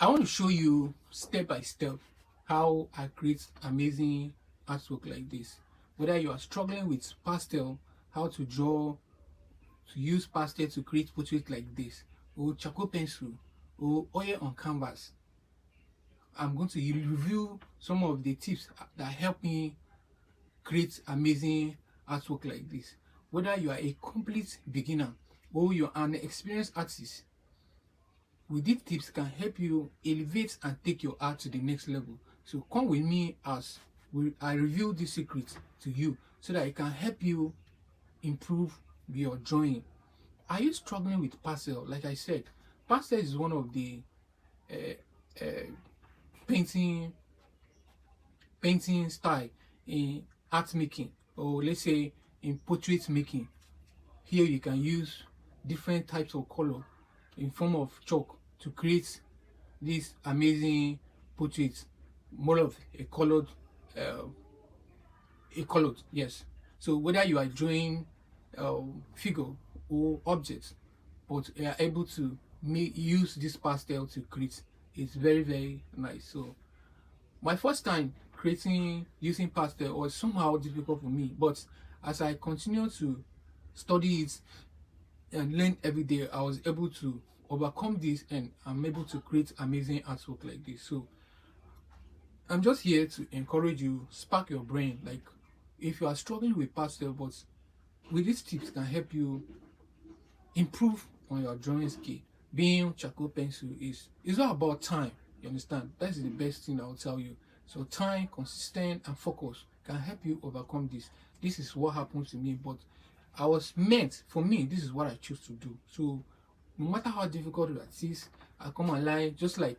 I want to show you step by step how I create amazing artwork like this. Whether you are struggling with pastel, how to draw, to use pastel to create portraits like this, or charcoal pencil, or oil on canvas. I'm going to review some of the tips that help me create amazing artwork like this. Whether you are a complete beginner or you're an experienced artist, with these tips can help you elevate and take your art to the next level. So come with me as I reveal these secrets to you so that it can help you improve your drawing. Are you struggling with pastel? Like I said, pastel is one of the uh, uh, painting style in art making, or let's say in portrait making. Here you can use different types of color in form of chalk to create this amazing portrait, more of uh, a colored, yes. So whether you are drawing figure or objects, but you are able to use this pastel to create, it's very nice. So my first time creating using pastel was somehow difficult for me, but as I continue to study it and learn every day, I was able to overcome this and I'm able to create amazing artwork like this. So I'm just here to encourage you, spark your brain. Like if you are struggling with pastel, but with these tips can help you improve on your drawing skill. Being charcoal pencil is all about time. You understand? That's the best thing I'll tell you. So time, consistent, and focus can help you overcome this. This is what happened to me, but I was meant for me. This is what I choose to do. So no matter how difficult it is, I come alive just like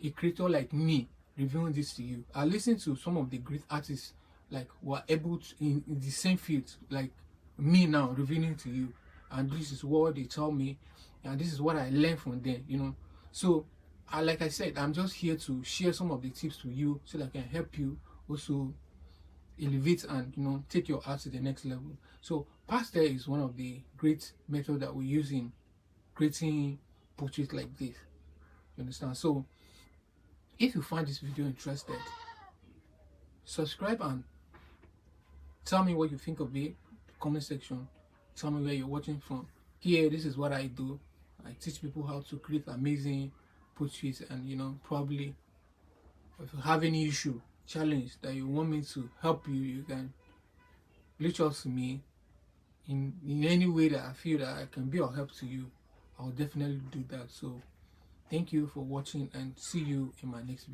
a creator like me revealing this to you. I listen to some of the great artists like who are able to in the same field like me now revealing to you, and this is what they tell me, and this is what I learned from them. So like I said, I'm just here to share some of the tips to you so that I can help you also elevate and take your art to the next level. So pastel is one of the great methods that we use in creating portraits like this. You understand? So if you find this video interested, subscribe and tell me what you think of it. Comment section. Tell me where you're watching from. Here, this is what I do. I teach people how to create amazing portraits, and probably if you have any issue, challenge that you want me to help you, you can reach out to me in any way that I feel that I can be of help to you. I'll definitely do that. So thank you for watching and see you in my next video.